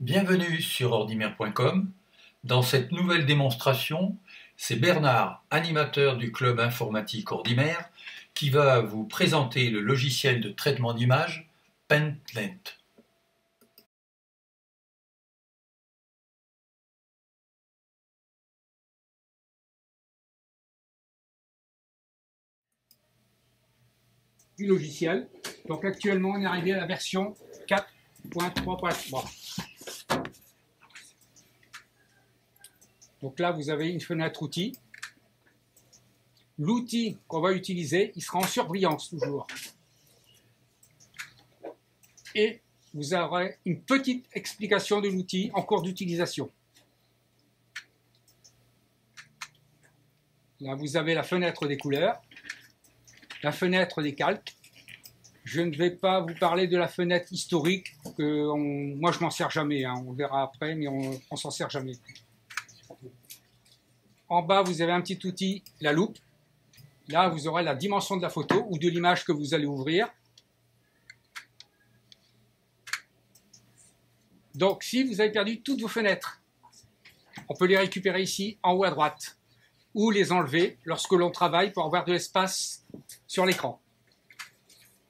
Bienvenue sur ordimer.com. Dans cette nouvelle démonstration, c'est Bernard, animateur du club informatique Ordimer, qui va vous présenter le logiciel de traitement d'image Pentlet. Du logiciel. Donc actuellement on est arrivé à la version 4.3.3. Donc là vous avez une fenêtre outil. L'outil qu'on va utiliser, il sera en surbrillance toujours. Et vous aurez une petite explication de l'outil en cours d'utilisation. Là vous avez la fenêtre des couleurs, la fenêtre des calques. Je ne vais pas vous parler de la fenêtre historique, moi je m'en sers jamais, hein. On verra après, mais on s'en sert jamais. En bas, vous avez un petit outil, la loupe. Là, vous aurez la dimension de la photo ou de l'image que vous allez ouvrir. Donc, si vous avez perdu toutes vos fenêtres, on peut les récupérer ici, en haut à droite, ou les enlever lorsque l'on travaille pour avoir de l'espace sur l'écran.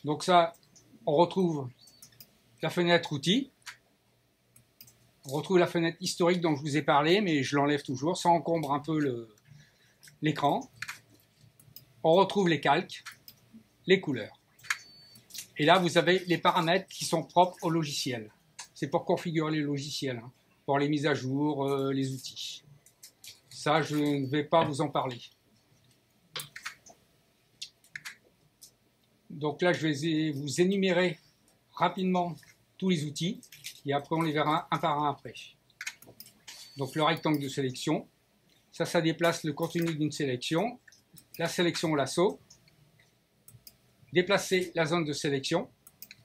Donc ça, on retrouve la fenêtre outil. On retrouve la fenêtre historique dont je vous ai parlé, mais je l'enlève toujours, ça encombre un peu l'écran. On retrouve les calques, les couleurs. Et là, vous avez les paramètres qui sont propres au logiciel. C'est pour configurer les logiciels, hein, pour les mises à jour, les outils. Ça, je ne vais pas vous en parler. Donc là, je vais vous énumérer rapidement tous les outils et après on les verra un par un après. Donc le rectangle de sélection, ça déplace le contenu d'une sélection, la sélection au lasso, déplacer la zone de sélection,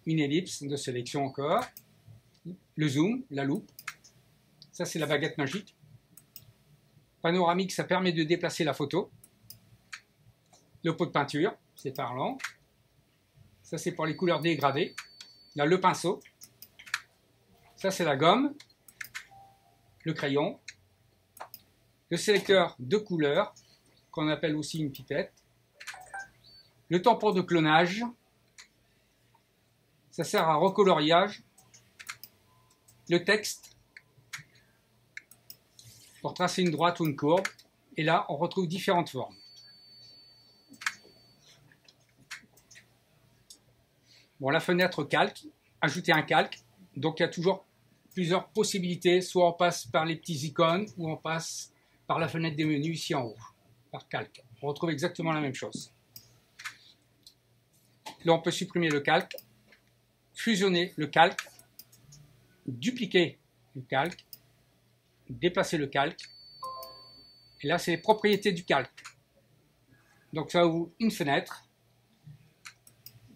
une ellipse de sélection encore, le zoom, la loupe, ça c'est la baguette magique, panoramique, ça permet de déplacer la photo, le pot de peinture, c'est parlant. Ça, c'est pour les couleurs dégradées. Là, le pinceau. Ça, c'est la gomme. Le crayon. Le sélecteur de couleurs, qu'on appelle aussi une pipette. Le tampon de clonage. Ça sert à recoloriage. Le texte, pour tracer une droite ou une courbe. Et là, on retrouve différentes formes. Bon, la fenêtre calque, ajouter un calque, donc il y a toujours plusieurs possibilités, soit on passe par les petits icônes, ou on passe par la fenêtre des menus ici en haut, par calque. On retrouve exactement la même chose. Là, on peut supprimer le calque, fusionner le calque, dupliquer le calque, déplacer le calque, et là, c'est les propriétés du calque. Donc ça ouvre une fenêtre.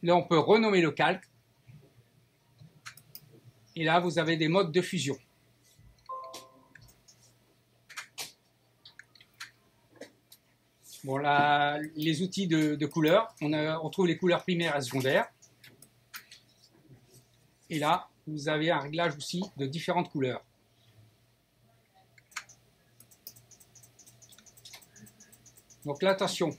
Là, on peut renommer le calque. Et là, vous avez des modes de fusion. Bon, là, les outils de couleurs, on trouve les couleurs primaires et secondaires. Et là, vous avez un réglage aussi de différentes couleurs. Donc là, attention.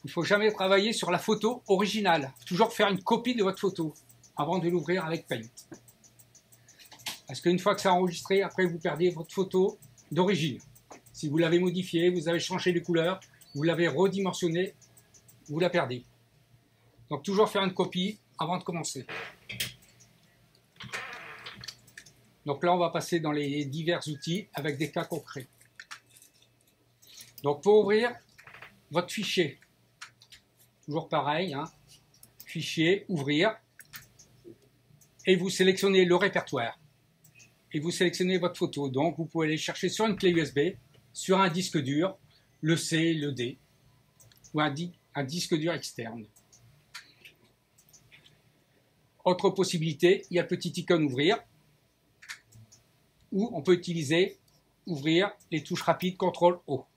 Il ne faut jamais travailler sur la photo originale. Toujours faire une copie de votre photo avant de l'ouvrir avec Paint. Parce qu'une fois que c'est enregistré, après vous perdez votre photo d'origine. Si vous l'avez modifiée, vous avez changé les couleurs, vous l'avez redimensionnée, vous la perdez. Donc toujours faire une copie avant de commencer. Donc là, on va passer dans les divers outils avec des cas concrets. Donc pour ouvrir votre fichier, toujours pareil, hein. Fichier, ouvrir, et vous sélectionnez le répertoire, et vous sélectionnez votre photo. Donc vous pouvez aller chercher sur une clé USB, sur un disque dur, le C, le D, ou un disque dur externe. Autre possibilité, il y a le petit icône ouvrir, ou on peut utiliser, ouvrir les touches rapides CTRL-O.